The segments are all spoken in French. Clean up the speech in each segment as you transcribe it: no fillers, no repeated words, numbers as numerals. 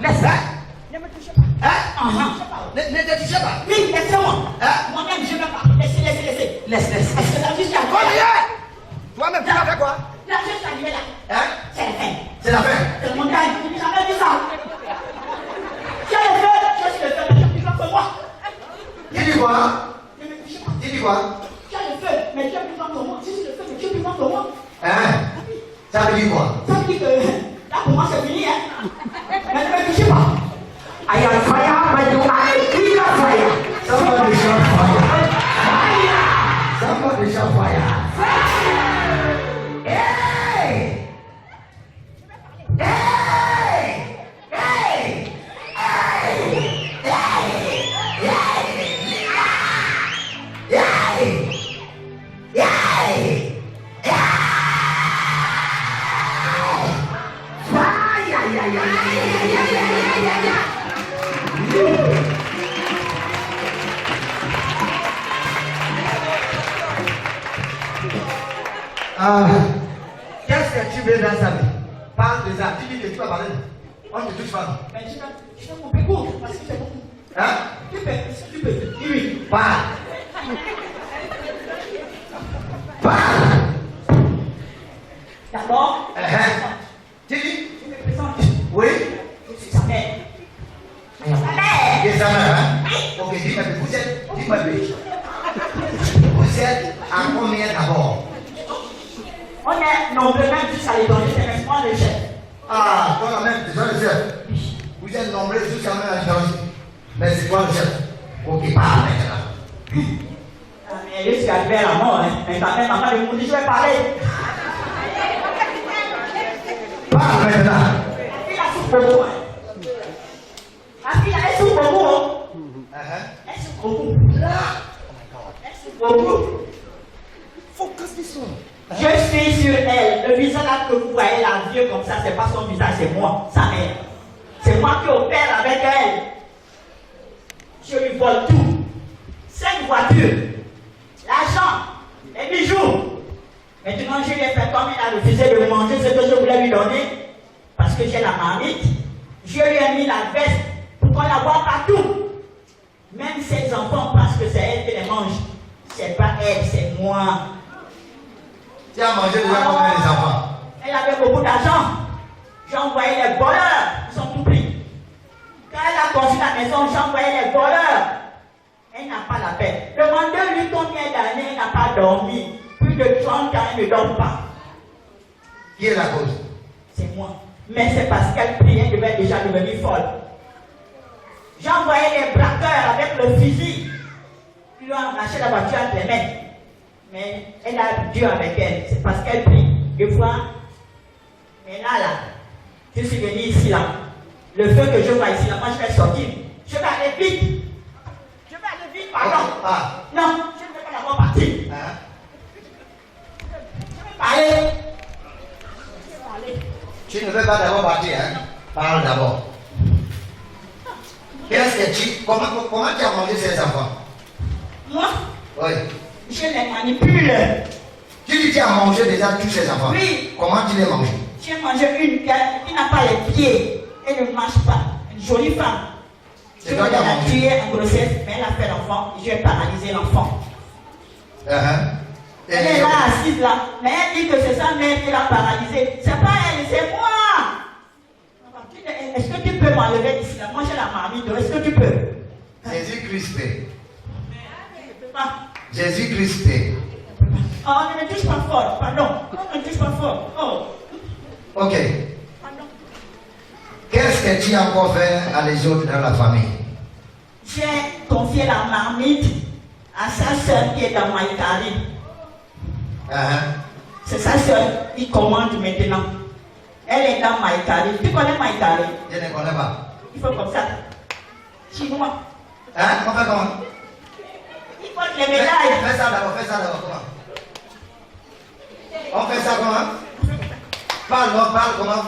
Laisse. Ne me touchez pas. Ne te touchez pas. Oui, laissez-moi. Moi-même, je ne veux pas. Laissez. Laisse. Est-ce que la juge a Combien? Toi-même, tu vas faire quoi? La juge est arrivée là. C'est la fin. C'est la fin. C'est le montagne. Je n'ai jamais dit ça. Tu as le feu. Je suis le feu. Mais tu as plus fort que moi. Tu dis quoi? Ne me touchez pas. Tu dis quoi? Tu as le feu. Mais tu as plus fort que moi. Je suis le feu. Mais tu es plus fort que moi. Ça veut dire quoi? Ça veut dire que là, pour moi, c'est fini. Mais ne me touchez pas. I am fire, but you are clean of fire. Somebody shout fire. Somebody shout fire. Hey! Qu'est-ce que tu veux dans sa vie? Parle de ça. Tu dis que tu vas parler. On ne te touche pas. Mais tu vas couper court parce que c'est beaucoup. Tu peux. Oui. Parle. Parle. D'abord, Tu dis? je me présente. Oui. Je suis sa mère. Sa mère. Et sa mère, Ok, dis-moi, dis-moi, vous êtes à combien d'abord? On est nombreux même jusqu'à l'étranger, c'est moi le chef. Toi même, déjà le chef. Vous êtes nombreux jusqu'à même à l'étranger. Mais c'est quoi le chef? Ok, parle maintenant. Mais je suis arrivé à la mort, mais quand même, maman me dit, je vais parler. Parle maintenant. Il a souffert beaucoup. Elle souffre beaucoup. Elle souffre beaucoup. Elle souffre beaucoup. Focus this one. Je suis sur elle. Le visage là que vous voyez, la vieux comme ça, c'est pas son visage, c'est moi, sa mère. C'est moi qui opère avec elle. Je lui vole tout. 5 voitures, l'argent, les bijoux. Maintenant, je lui ai fait comme il a refusé de manger ce que je voulais lui donner, parce que j'ai la marmite. Je lui ai mis la veste pour qu'on la voit partout. Même ses enfants, parce que c'est elle qui les mange. C'est pas elle, c'est moi. Tu as mangé déjà combien les enfants? Elle avait beaucoup d'argent. J'ai envoyé les voleurs. Ils sont tout pris. Quand elle a construit la maison, j'ai envoyé les voleurs. Elle n'a pas la paix. Demandez-lui combien d'années elle n'a pas dormi. Plus de 30 ans, elle ne dort pas. Qui est la cause? C'est moi. Mais c'est parce qu'elle priait, elle devait déjà devenir folle. J'ai envoyé les braqueurs avec le fusil. Ils lui ont arraché la voiture entre les mains. Mais elle a Dieu avec elle. C'est parce qu'elle prie. Des fois, mais là, je suis venu ici, là. Le feu que je vois ici, là, moi, je vais sortir. Je vais aller vite. Je vais aller vite, pardon. Non, je ne vais pas d'abord partir. Je vais parler. Tu ne veux pas d'abord partir, hein? Parle d'abord. Comment tu as mangé ces enfants? Moi? Oui. Je les manipule. Tu dis que tu as mangé déjà tous ces enfants? Oui. Comment tu les manges? J'ai mangé une qui n'a pas les pieds. Elle ne marche pas. Une jolie femme. Je toi qui as l'ai mangé? tuée en grossesse, mais elle a fait l'enfant. Je vais paralyser l'enfant. Elle est là, assise là. Mais elle dit que c'est sa mère qui l'a paralysée. C'est pas elle, c'est moi. Est-ce que tu peux m'enlever d'ici là? Moi j'ai la marmite. Est-ce que tu peux? Jésus-Christ. Je ne peux pas. Jésus-Christ. Oh, ne me touche pas fort. Pardon. Ne me touche pas fort. Oh. Ok. Pardon. Qu'est-ce que tu as encore fait à les autres dans la famille? J'ai confié la marmite à sa soeur qui est dans Maïkari. C'est sa soeur qui commande maintenant. Elle est dans Maïkari. Tu connais Maïkari? Je ne connais pas. Il faut comme ça. Chinois. On fait comment? Il faut les médailles. Fais ça d'abord, comment? On fait ça comment? Parle comment?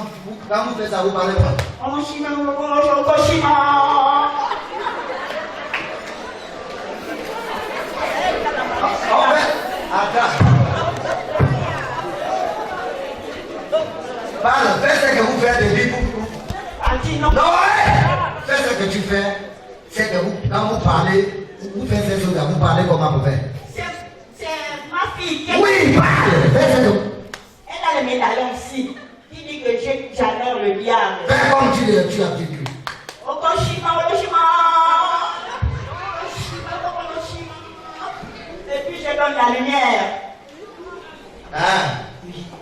Quand vous faites ça, vous parlez comment? Oh, chinois. Attends. Parle, fais ce que vous faites de vie pour vous. Non. Non, ouais. ce que tu fais, c'est que quand vous parlez, vous faites ces choses-là, vous parlez comment vous faites? C'est ma fille qui Oui, parle. Fais ces choses. elle a le médaillon ici. Qui dit que j'adore le diable. Fais comme tu as dit. Okoshima. Et puis je donne la lumière. Hein?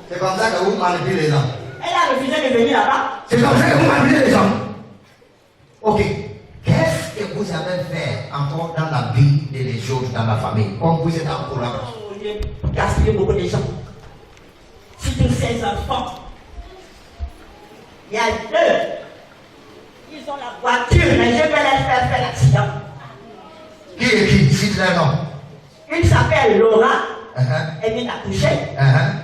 C'est comme ça que vous manipulez les gens. Elle a refusé de venir là-bas. C'est comme ça que vous manipulez les gens. Ok. Qu'est-ce que vous avez fait encore dans la vie et les choses dans la famille? Comme vous êtes en courant. Oh, j'ai gaspillé beaucoup de gens. Surtout ces enfants. Il y a deux. Ils ont la voiture, mais je vais les faire l'accident. Qui est qui? Cite leur nom. Une s'appelle Laura, elle vient d'accoucher.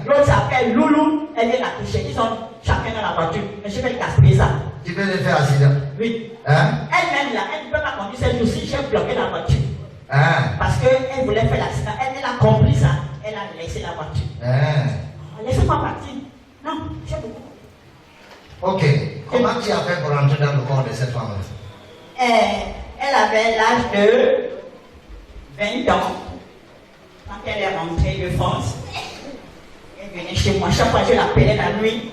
L'autre s'appelle Loulou, elle vient d'accoucher. Ils sont chacun dans la voiture. Mais je vais gaspiller ça. Tu peux les faire accident? Oui. Hein? Elle-même là, elle ne peut pas conduire cette jour-ci. J'ai bloqué la voiture. Hein? Parce qu'elle voulait faire l'accident. Elle a compris ça. Elle a laissé la voiture. Hein? Laissez-moi partir. Non, j'ai beaucoup. Ok. Comment tu as fait pour entrer dans le corps de cette femme? Elle avait l'âge de 20 ans. Quand elle est rentrée de France, elle venait chez moi. Chaque fois que je l'appelais la nuit,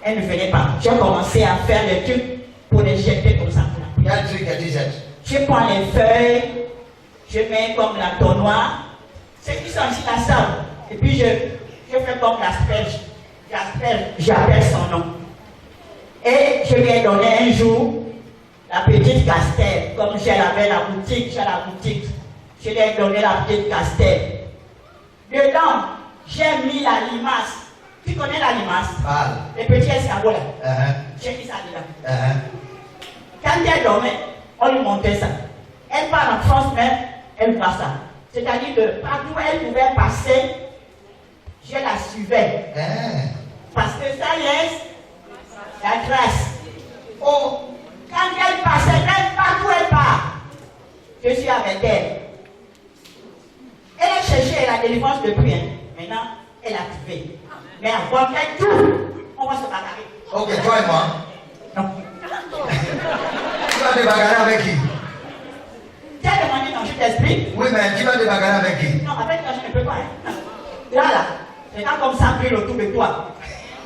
elle ne venait pas. J'ai commencé à faire des trucs pour les jeter comme ça. Quel truc que tu jettes? Je prends les feuilles, je mets comme l'entonnoir. Ceux qui sont ici la salle. Et puis je fais comme l'asperge. J'appelle son nom. Et je lui ai donné un jour la petite Castel. Comme j'avais la boutique, je lui ai donné la petite Castel. Dedans, j'ai mis la limace. Tu connais la limace? Les petits escargots là. J'ai mis ça dedans. Quand elle dormait, on lui montait ça. Elle part en France même, elle voit ça. C'est-à-dire que partout où elle pouvait passer, je la suivais. Parce que ça laisse la trace. Oh, quand elle passait, même partout où elle part, je suis avec elle. Elle a cherché la délivrance depuis. Maintenant, elle a trouvé. Mais avant qu'elle tout, on va se bagarrer. Ok, toi et moi. Non. Tu vas te bagarrer avec qui? Tu as demandé, non, je t'explique. Oui, mais tu vas te bagarrer avec qui? Non, avec toi, je ne peux pas. Là, c'est pas comme ça brûle autour de toi.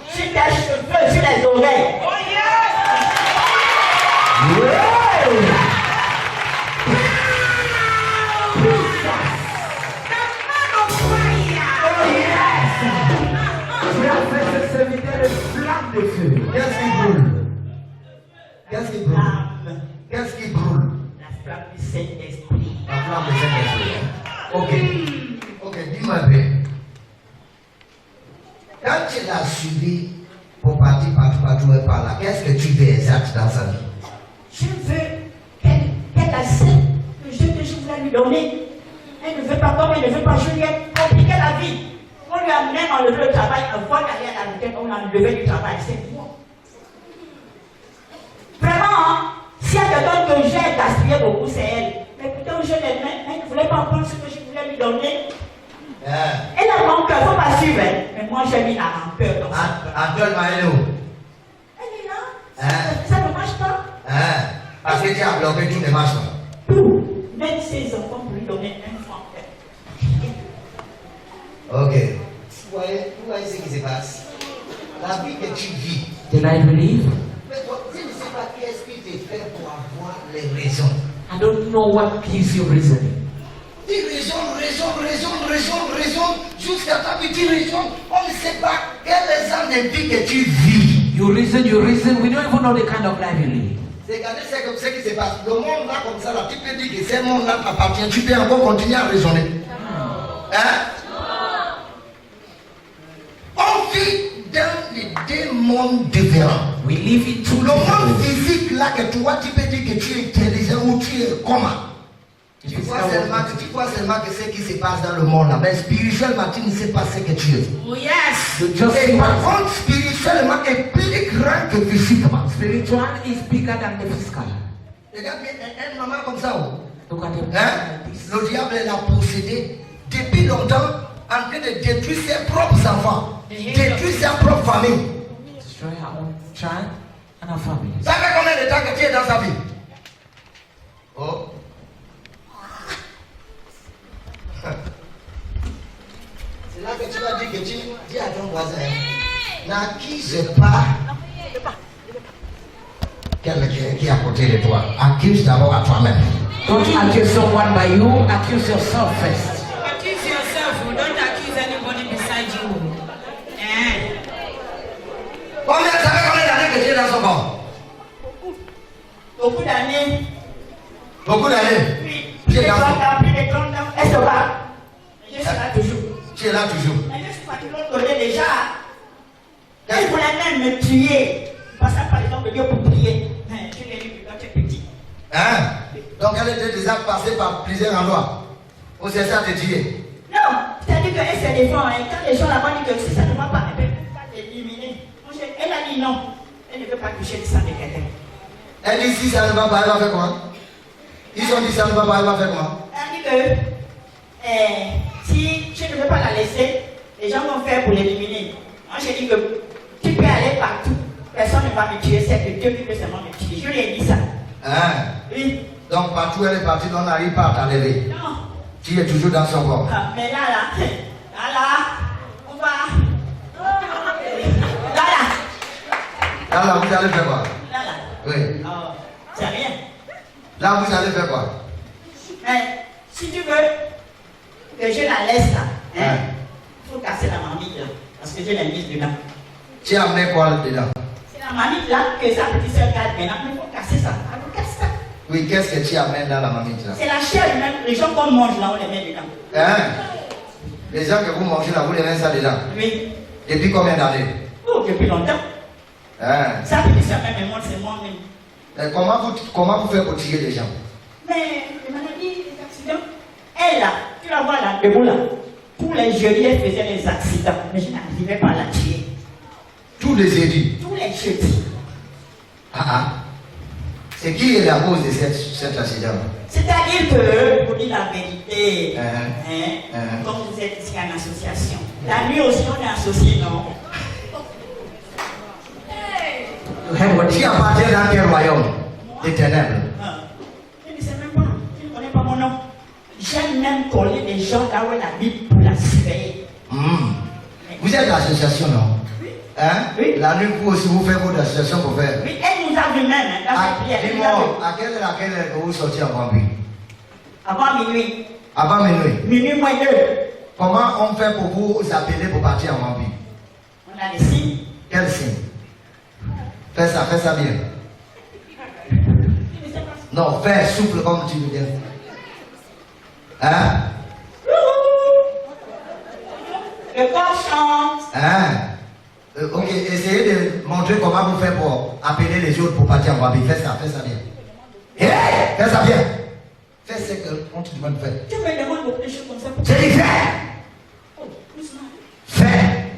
Sur tes cheveux, sur les oreilles. Oh yes! Tu as fait ce serviteur de flamme de feu. Qu'est-ce qui brûle? Qu'est-ce qui brûle? Qu'est-ce qui brûle? La flamme du Saint-Esprit. La flamme du Saint-Esprit. Ok, dis-moi un peu. Quand tu l'as suivi pour partir partout et par là, qu'est-ce que tu veux exact dans sa vie? Je veux qu'elle accepte le jeu que je voulais lui donner. Elle ne veut pas comme elle ne veut pas. Je lui ai compliqué la vie. On lui a même enlevé le travail avant d'aller à la retraite. On a enlevé du travail. C'est moi. Vraiment, si elle te donne que j'ai gaspillé beaucoup, c'est elle. Mais plutôt, je l'ai même. Elle ne voulait pas prendre ce que je voulais lui donner. Elle a mon cœur, il ne faut pas suivre. Mais moi, j'ai mis la rancœur dans ça. Actuellement, elle est où? Elle est là. Ça ne marche pas. Parce que tu as bloqué tous les marches. Tout. Même ses enfants pour lui donner un franc. Ok. Vous voyez ce qui se passe? La vie que tu vis. Did I believe? Mais toi, tu ne sais pas qu'est-ce qui te fait pour avoir les raisons. I don't know what gives you reasoning. Tu raisonnes, jusqu'à ta petite raison. On ne sait pas quel genre de vie que tu vis. You reason, we don't even know the kind of life you live. Regardez ce qui se passe. Le monde là comme ça, là, tu peux dire que ce monde là t'appartient. Tu peux encore continuer à raisonner. Hein? On vit dans deux mondes différents. We live in two Le monde different worlds. physique là que toi tu peux dire que tu es intelligent ou tu es comment? Tu vois seulement que ce qui se passe dans le monde là. Mais spirituellement, tu ne sais pas ce que tu es. Oh yes! You just Et see par what contre, spirituellement, est plus grand que physiquement. spiritual is bigger than the physical. Regarde bien, une maman comme ça. Look at him. Hein? Le diable l'a possédé depuis longtemps en train de détruire ses propres enfants, détruire sa propre famille. Destroy our own child and our family. Ça fait combien de temps que tu es dans sa vie? Oh. C'est là que tu vas dire que tu dis à ton voisin, n'accuse pas quelqu'un qui est à côté de toi. Accuse d'abord à toi-même. Don't accuse someone by you, accuse yourself first. Accuse yourself, don't accuse anybody beside you. Combien d'années que tu es dans son corps? Beaucoup d'années. Beaucoup d'années. Oui. Tu es dans son Plus de 30 ans. Elle se bat. Je suis là toujours. Tu es là toujours. Mais je suis parti de l'autre côté déjà. Elle voulait même me tuer. Passant par exemple Dieu pour prier. Tu l'as dit quand tu es petit. Hein? Donc elle était déjà passée par plusieurs endroits. Ou c'est ça te tuer? Non, c'est-à-dire qu'elle se défend. Et quand les gens là-bas disent que si ça ne va pas, elle ne peut pas t'éliminer. Elle a dit non. Elle ne veut pas toucher le sang de quelqu'un. Elle dit si ça ne va pas, elle va faire comment? Ils ont dit ça ne va pas, elle va faire comment? Elle dit que si je ne veux pas la laisser, les gens vont faire pour l'éliminer. Moi j'ai dit que tu peux aller partout. Personne ne va me tuer, c'est que Dieu qui peut seulement me tuer. Je lui ai dit ça. Hein? Oui. Donc partout elle est partie, on n'arrive pas à t'enlever. Non. Tu es toujours dans son corps. Ah, mais là, on va. Là, vous allez faire quoi? Là. Oui. Oh, c'est rien. Là, vous allez faire quoi? Mais si tu veux que je la laisse là, il Ouais. faut casser la marmite là. Parce que je l'ai mise dedans. Tu as mis quoi dedans? C'est la marmite là que sa petite soeur garde maintenant. Mais il faut casser ça. Il faut casser ça. Oui, qu'est-ce que tu amènes dans la marmite là? C'est la chair même. Les gens qu'on mange là, on les met dedans. Hein? Les gens que vous mangez là, vous les mettez ça dedans? Oui. Depuis combien d'années? Oh, depuis longtemps. Hein? Sa petite soeur même, moi, c'est moi-même. Mais comment vous faites pour tirer les gens? Mais les maladies, les accidents, elle là, tu la vois là, debout là. Tous les jeudis, elle faisait les accidents. Mais je n'arrivais pas à la tuer. Tous les jeudis. Tous les jeudis. C'est qui est la cause de cet accident? C'est-à-dire que, pour dire la vérité, Uh-huh. comme vous êtes ici en association, la nuit aussi on est associés, non? Qui appartient dans quel royaume? Des ténèbres. Je ne sais même pas, je ne connais pas mon nom. J'aime même coller les gens là où la Bible pour la surveiller. Vous êtes l'association, non? Oui. Hein? Oui. La nuit, vous aussi, vous faites votre association pour faire. Oui, elle nous a vu même, dans cette prière. Elle nous a vu. Dis-moi, à quelle heure que vous sortez en Bambi? Avant minuit. Avant minuit. Minuit moins 2. Comment on fait pour vous appeler pour partir en Bambi? On a des signes. Quel signe? Fais ça bien. Non, fais souple comme tu veux bien. Hein? Le corps chante. Hein? Ok, essayez de montrer comment vous faites pour appeler les autres pour partir en Bambi. Fais ça bien. Hey, fais ça bien. Fais ce qu'on te demande de faire. Tu me demandes beaucoup de choses comme ça. C'est dit fais. Oh, doucement. Fais.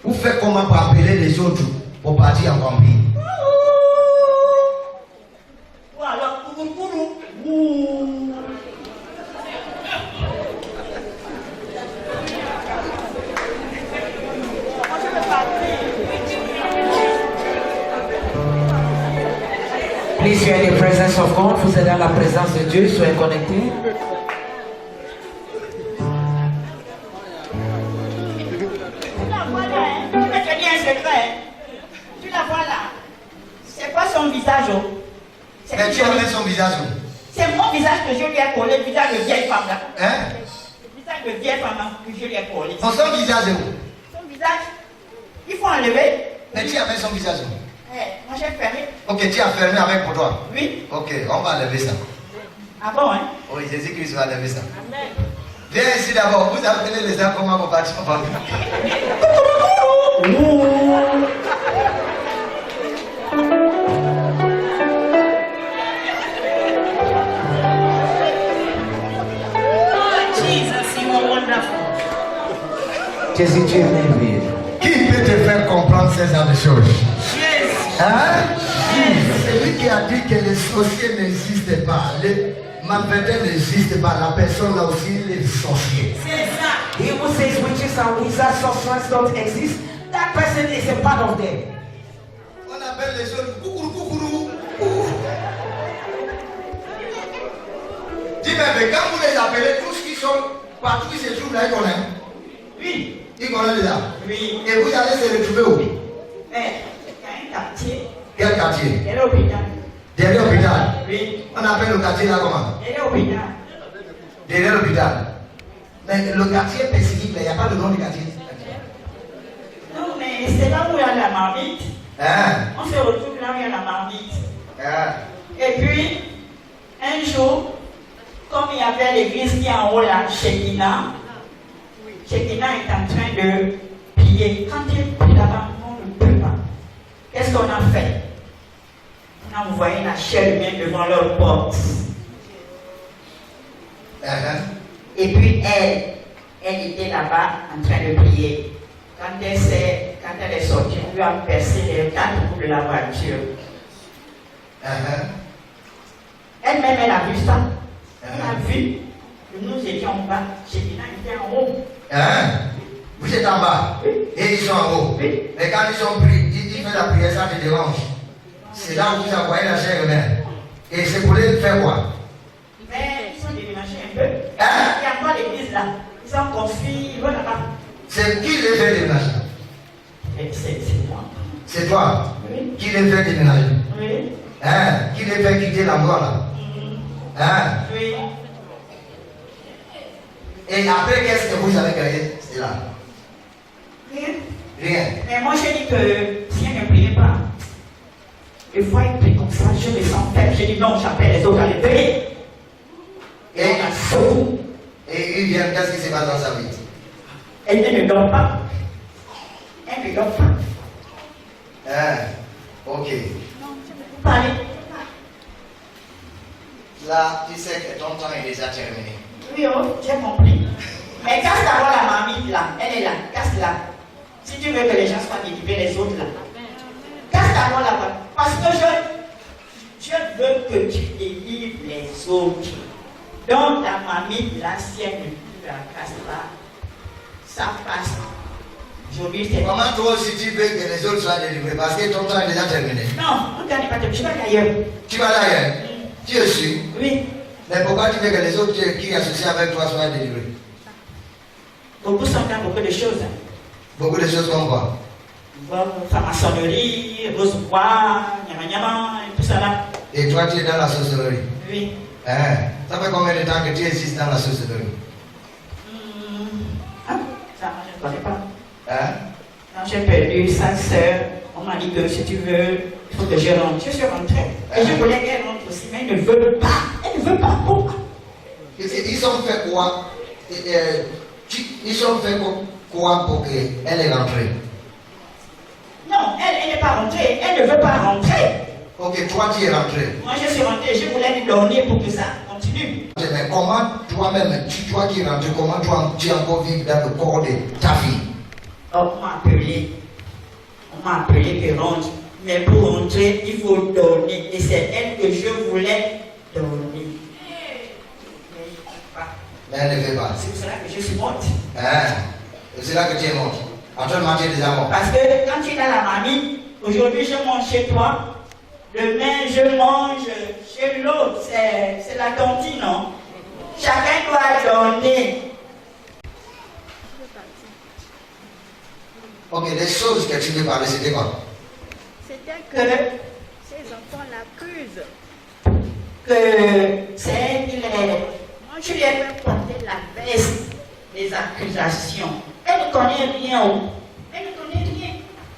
Vous faites comment pour appeler les autres pour partir en Bambi? Ou alors, coucou. Ouh. Please, you are in the presence of God. Vous êtes dans la présence de Dieu. Soyez connectés. Tu la vois là, hein? Je vais te dire un secret. Tu la vois là. C'est pas son visage, oh. C'est Mais tu as mis son visage où? C'est mon visage que je lui ai collé, le visage de vieille femme là. Hein? Le visage de vieille femme là, que je lui ai collé. Son visage est où? Son visage, il faut enlever. Mais tu as mis son visage où? Moi j'ai fermé. Ok, tu as fermé avec pour toi. Oui. Ok, on va lever ça. Ah bon, hein? Oui, Jésus-Christ va lever ça. Amen. Viens ici d'abord, vous appelez les gens comment vous partir en Bambi. Oh, Jesus, you are wonderful. Jésus, tu es merveilleux. Qui peut te faire comprendre ces genres de choses? Yes. Hein? C'est lui qui a dit que les sorciers n'existent pas. Les malfaiteurs n'existent pas. La personne là aussi, les sorciers. C'est ça. He who says witches and wizards, sorcerers don't exist, that person is a part of them. On appelle les choses coucourou coucourou. Dis-moi, mais quand vous les appelez, tous qui sont partout qui se trouvent là, ils connaissent. Oui. Ils connaissent déjà. Oui. Et vous allez se retrouver où? Mais, il y a un quartier. Quel quartier? Il y a l'hôpital. Derrière l'hôpital. Oui. On appelle le quartier là comment? Il y a l'hôpital. Derrière l'hôpital. Mais le quartier spécifique, il n'y a pas de nom du quartier. Non, mais c'est là où il y a la marmite. Hein? On se retrouve là où il y a la marmite. Hein? Et puis, un jour, comme il y avait l'église qui est en haut là, Shekinah est en train de piller. Quand il prie là-bas, on ne peut pas. Qu'est-ce qu'on a fait? On a envoyé la chair humaine devant leur porte. Et puis elle était là-bas en train de prier. Quand elle est sortie, on lui a percé les 4 roues de la voiture. Elle-même, elle a vu ça. Elle a vu que nous étions en bas. Shekinah était en haut. Vous êtes en bas et ils sont en haut. Oui. Mais quand ils sont pris, ils font la prière, ça te dérange. C'est là où vous envoyez la chair humaine. Et c'est pour les faire quoi? Mais ils sont déménagés un peu. Il y a encore l'église là. Ils sont confus, ils vont là-bas. C'est qui les fait déménager? C'est moi. C'est toi? Oui. Qui les fait déménager? Oui. Qui les fait quitter l'endroit là? Oui. Et après, qu'est-ce que vous avez gagné? C'est là. Rien. Rien. Mais moi, je dis que si elle ne priait pas, une fois elle prie comme ça, je me sens faible. Je dis non, j'appelle les autres à les prier. Et on a sauté. Et ils viennent, qu'est-ce qui se passe dans sa vie? Elle ne dort pas. Elle ne dort pas. Ok. Vous parlez. Là, tu sais que ton temps est déjà terminé. Oui, oh, j'ai compris. Mais casse d'abord la marmite là. Elle est là. Casse-la. Si tu veux que les gens soient délivrés, les autres là. Casse d'abord là-bas. Parce que je veux que tu délivres les autres. Donc la marmite là, si elle ne la casse pas, ça passe. Aujourd'hui, c'est. Comment toi aussi tu veux que les autres soient délivrés? Parce que ton temps est déjà terminé. Non, on ne pas terminé. Je vais aller ailleurs. Tu vas là ailleurs? Tu es sûr? Oui. Mais pourquoi tu veux que les autres qui associent avec toi soient délivrés? Beaucoup sont dans beaucoup de choses. Beaucoup de choses comme quoi? Franc-maçonnerie, rose-bois, nyama-nyama, et tout ça là. Et toi tu es dans la sorcellerie? Oui. Ça fait combien de temps que tu existes dans la sorcellerie? Ça, moi, je ne connais pas. Hein? Quand j'ai perdu sa sœur, on m'a dit que si tu veux, il faut que je rentre. Je suis rentrée. Et je voulais qu'elle rentre aussi, mais elle ne veut pas. Elle ne veut pas. Pourquoi? Ils ont fait quoi? Ils ont fait quoi pour qu'elle est rentrée? Non, elle n'est pas rentrée. Elle ne veut pas rentrer. Ok, toi tu es rentré. Moi je suis rentrée. Je voulais lui donner pour que ça continue. Mais comment toi-même, toi qui es rentré, comment tu es encore vivre dans le corps de ta fille? On m'a appelé. On m'a appelé que rentre. Mais pour rentrer, il faut donner. Et c'est elle que je voulais donner. Mais elle ne fait pas. C'est pour cela que je suis morte. C'est là que tu es morte. Actuellement, tu es déjà mort. Parce que quand tu es dans la mamie, aujourd'hui je mange chez toi, demain je mange chez l'autre. C'est la cantine, non? Chacun doit donner. Ok, les choses que tu veux parler, c'était quoi? C'était que ces enfants l'accusent. Que c'est elle qui les... Moi je lui ai fait porter la veste des accusations. Elle ne connaît rien. Elle ne connaît rien.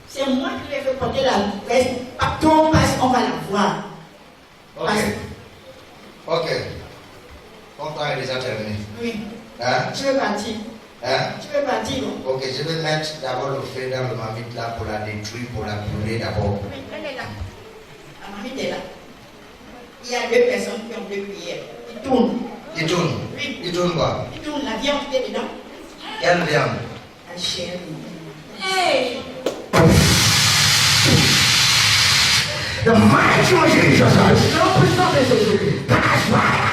C'est moi qui lui ai fait porter la veste. Partout on passe, on va la voir. Ok. Ok. Ton temps est déjà terminé. Oui. Tu veux partir? Tu veux partir, non? Ok, je vais mettre d'abord le feu dans le marmite là pour la détruire, pour la brûler d'abord. Oui, elle est là. La marmite est là. Il y a 2 personnes qui ont 2 cuillères. Ils tournent. Il tourne? Oui. Il tourne quoi? Ils tournent. La viande qui est dedans. Quelle viande? La chair. Hey! The mighty of Jesus Christ. No puissance de Jésus. Pass by.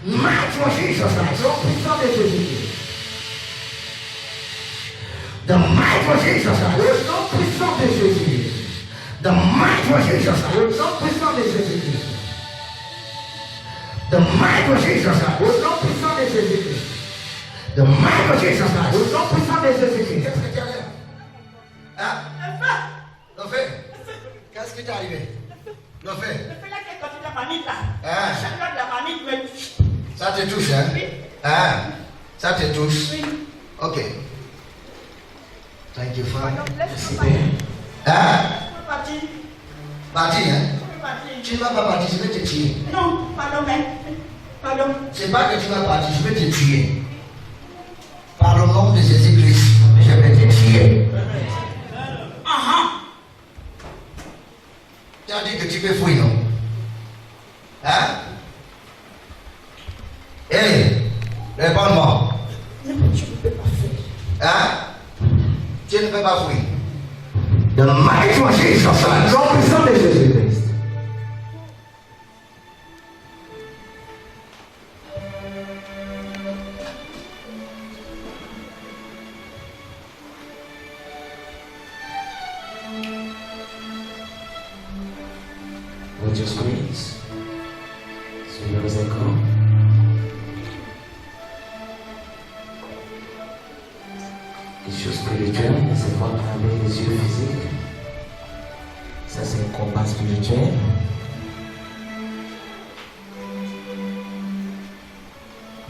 Mighty of Jesus Christ. No puissance de Jésus. The mighty of Jesus Christ. No puissance de Jésus. The mighty of Jesus Christ. No puissance de Jésus. The might of Jesus Christ. Au nom puissant de Jésus-Christ. The might of Jesus Au Christ. nom puissant de Jésus-Christ. Qu'est-ce que tu as dit? Hein? Le fait. Qu'est-ce qui t'est arrivé? Le fait. Le fait là qui est sorti de la manite là. Ah. Chaque fois de la manite me touche. Ça te touche, hein? Oui. Ah. Ça te touche. Oui. Ok. Thank you, Father. Donc laisse-moi partir. Hein? Je peux partir. Parti, hein? Je peux partir. Tu ne vas pas partir, je vais te tuer. Non, pardon, mais. Pardon. C'est pas que tu vas partir, je vais te tuer. Par le nom de Jésus-Christ, je vais te tuer. Tu as dit que tu peux fuir, non? Hein? Hé, réponds-moi. Non, je ne peux pas faire. Hein? Tu ne peux pas fuir. The might of Jesus Christ. Nom puissant de Jésus-Christ. With your screens, suivez vos écrans. Les choses spirituelles ne se voient pas avec les yeux physiques. Ça, c'est un combat spirituel.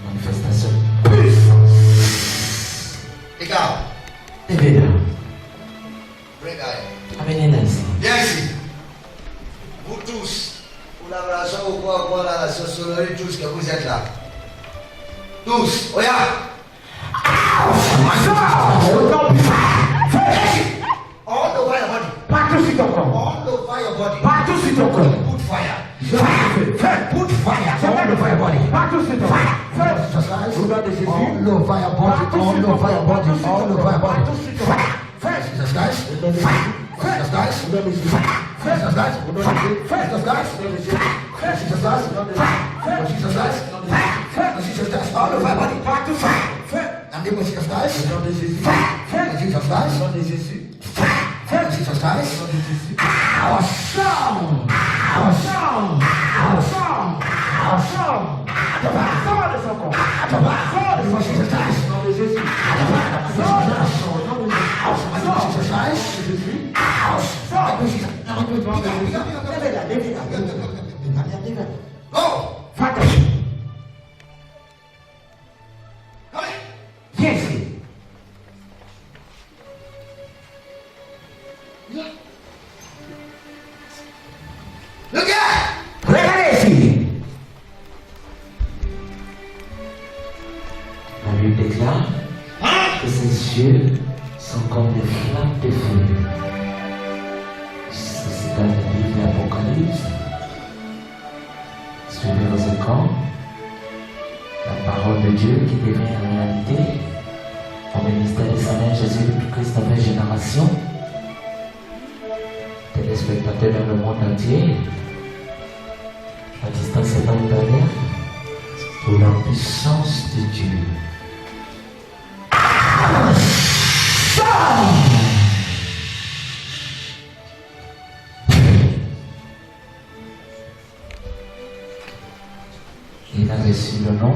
Manifestation. Regarde, Éveillé. regarde. Amenez Nancy. Viens ici. Vous tous, pour la relation ou quoi, la sorcellerie, tous que vous êtes là. Tous, regarde. All over your body. Partout sur ton corps. All over your body. Partout sur ton corps. Put fire. Fais. Put fire. All over your body. Partout sur ton corps. Fais. All over your body. All over your body. All over your body. Fais. Jesus Christ. Jesus Christ. Jesus Christ. Jesus Christ. Jesus Christ. Jesus Christ. Jesus Christ. All over your body. Partout. Fais. And then Jesus Christ. Jésus. Jesus Christ. Nom de Jésus. Jesus Christ. Our song. Our song. Our song. Our song. Sors de son corps. Sors de son Jesus Christ. nom de Jésus. Sors de son nom de Jésus. Jesus Christ. Go. Va-t'en. Viens ici. Look at. Regardez ici. La Bible déclare que ses yeux sont comme des flammes de feu. C'est dans le livre de l'Apocalypse. Suivez vos écrans. La parole de Dieu qui devient réalité au ministère de sa mère Jésus-Christ nouvelle génération. Téléspectateurs dans le monde entier. La distance est pas une barrière pour la puissance de Dieu. Il a reçu le nom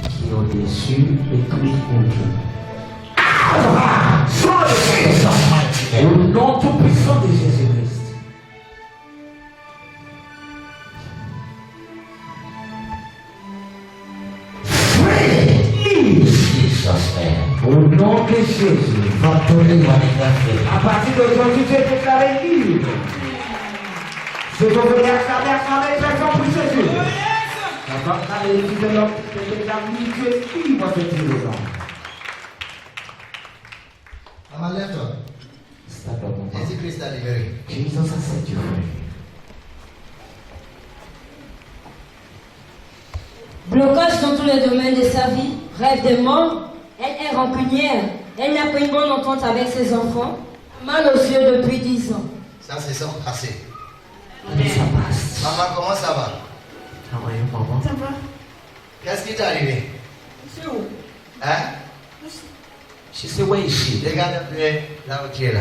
qui est au-dessus de tous les autres. Sors de son corps. Au nom tout puissant de Jésus-Christ. Au nom de Jésus, va donner à partir d'aujourd'hui, tu es déclaré libre. Je vais venir à sa mère, sa mère, pour Jésus. La bataille est de l'homme, tu déclares libre, tu es libre de Dieu. Maman, lève-toi. Stand up, mon frère. Jésus-Christ t'a libéré. Jesus has set you free. Blocage dans tous les domaines de sa vie, rêve des morts, elle est rancunière, elle n'a pas une bonne entente avec ses enfants, mal aux yeux depuis 10 ans. Ça, c'est son passé. Allez, ça passe. Maman, comment ça va? Envoyez maman. Ça va? Qu'est-ce qui t'est arrivé? C'est où? Hein? She said, where is she? Regarde un peu là où tu es là.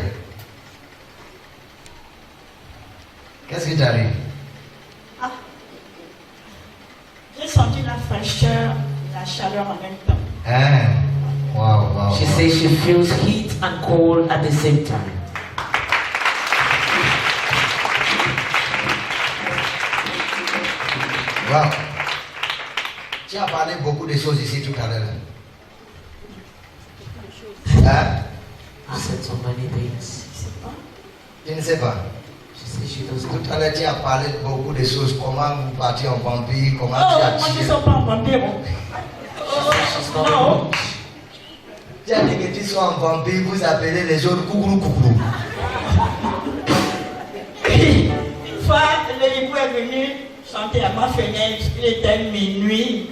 Qu'est-ce qui t'arrive? fraîcheur et la chaleur en même temps. Hein? Wow. She says she feels heat and cold at the same time. Wow. Tu as parlé beaucoup de choses ici tout à l'heure. Hein? She said so many things. Je ne sais pas. She says she doesn't Tout à l'heure, tu as parlé de beaucoup de choses. Comment vous partiez en vampire, comment Oh, tu as moi je ne tiré. suis pas en vampire. she's not Non. Tu as dit que tu sois en vampire, vous appelez les autres coucou. Une fois, le hibou est venu chanter à ma fenêtre, il était minuit.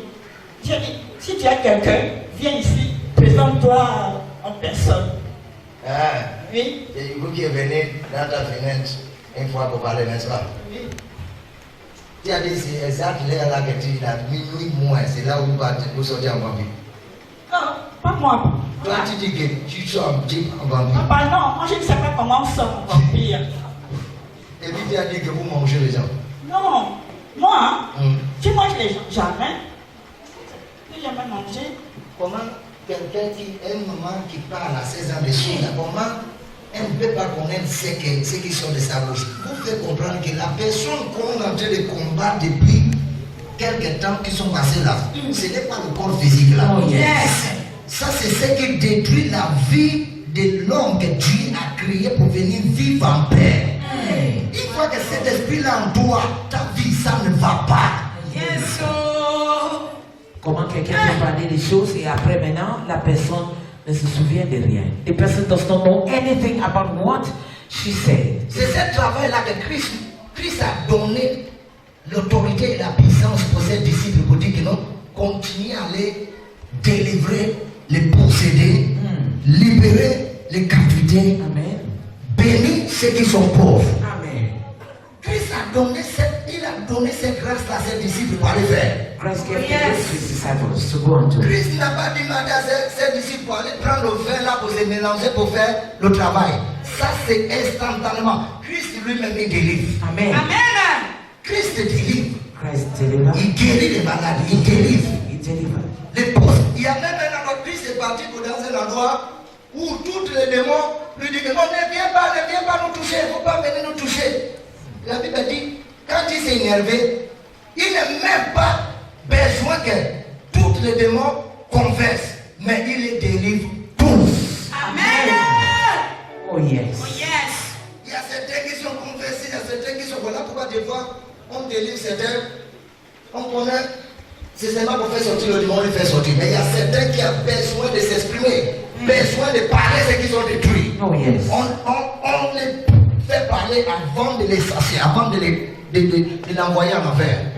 J'ai dit, si tu as quelqu'un, viens ici, présente-toi en personne. Ah, Oui, c'est vous qui est venu dans ta fenêtre une fois pour parler, n'est-ce pas? oui. Tu as dit c'est exact l'heure là que tu as minuit moins, c'est là où vous sortez en vampire. Non, pas moi. Toi, tu dis que tu sois en vampire. Papa, non, moi je ne sais pas comment on sort en vampire. Et puis tu as dit que vous mangez les gens. Non, moi, Hum. tu manges les gens, jamais. Tu n'as jamais mangé. Comment quelqu'un qui est une maman qui parle à 16 ans de choses, là, comment elle ne peut pas connaître ce qui sort de sa bouche? Vous faites comprendre que la personne qu'on est en train de combattre depuis quelques temps qui sont passés là, ce n'est pas le corps physique là. Oh, yes. Ça, c'est ce qui détruit la vie de l'homme que Dieu a créé pour venir vivre en paix. Une fois que cet esprit-là en toi, ta vie, ça ne va pas. Yes, Comment quelqu'un peut parler des choses et après maintenant, la personne ne se souvient de rien. The person does not know anything about what she said. C'est ce travail-là que Christ a donné l'autorité et la puissance pour ses disciples pour dire que non, continuez à aller délivrer les possédés, libérer les captivés, Amen. bénir ceux qui sont pauvres. Amen. Christ a donné cette grâce-là à ses disciples pour aller faire. Christ gave his disciples to go on to. Christ n'a pas demandé à ses disciples pour aller prendre le vin là pour se mélanger pour faire le travail. Ça c'est instantanément. Christ lui-même il délivre. Amen. Christ délivre. Christ delivered. Il guérit les malades. Il délivre. He delivered. Les postes. Il y a même un endroit. Christ est parti pour dans un endroit où tous les démons lui disent non, ne viens pas nous toucher. Il ne faut pas venir nous toucher. La Bible dit, quand il s'est énervé, il n'a même pas besoin que tous les démons conversent, mais il les délivre tous. Oh yes. Il y a certains qui sont conversés, il y a certains qui sont. Voilà pourquoi des fois, on délivre certains, on connaît, c'est seulement pour faire sortir le démon, on les fait sortir. Mais il y a certains qui ont besoin de s'exprimer, besoin de parler ce qu'ils ont détruit. Oh yes. On les fait parler avant de les sasser, avant de l'envoyer en enfer.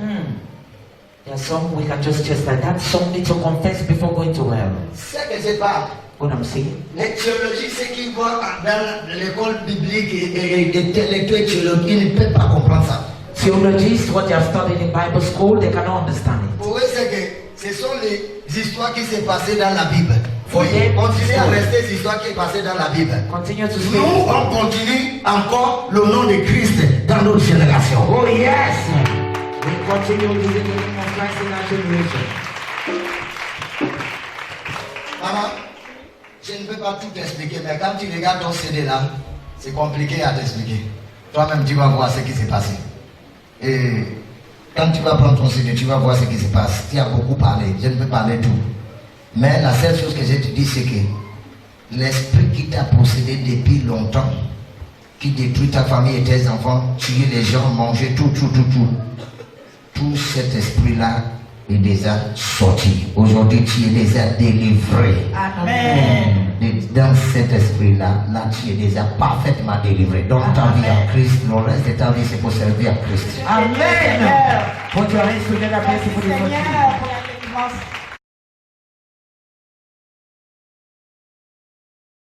There are some we can just like that. Some need to confess before going to hell. C'est que c'est pas. What I'm saying. Les théologies, ceux qui voient dans l'école biblique et intellectuelle théologie, ils ne peuvent pas comprendre ça. Theologists, what they have studied in Bible school, they cannot understand it. Pour eux, c'est que ce sont les histoires qui s'est passées dans la Bible. Okay. Continuez à rester les histoires qui sont passées dans la Bible. Continue to Nous, speak. on continue encore le nom de Christ dans notre génération. Oh yes. We continue using the name of Christ in our generation. Maman, je ne peux pas tout t'expliquer, mais quand tu regardes ton CD là, c'est compliqué à t'expliquer. Toi-même, tu vas voir ce qui s'est passé. Et quand tu vas prendre ton CD, tu vas voir ce qui se passe. Tu as beaucoup parlé, je ne peux parler tout. Mais la seule chose que je te dis, c'est que l'esprit qui t'a possédé depuis longtemps, qui détruit ta famille et tes enfants, tuer les gens, manger tout cet esprit-là est déjà sorti. Aujourd'hui, tu es déjà délivré. Amen. Dans cet esprit-là, là, tu es déjà parfaitement délivré. Dans ta vie en Christ, le reste de ta vie, c'est pour servir à Christ. Amen. Put your hands together, bless you for the Seigneur, pour la délivrance.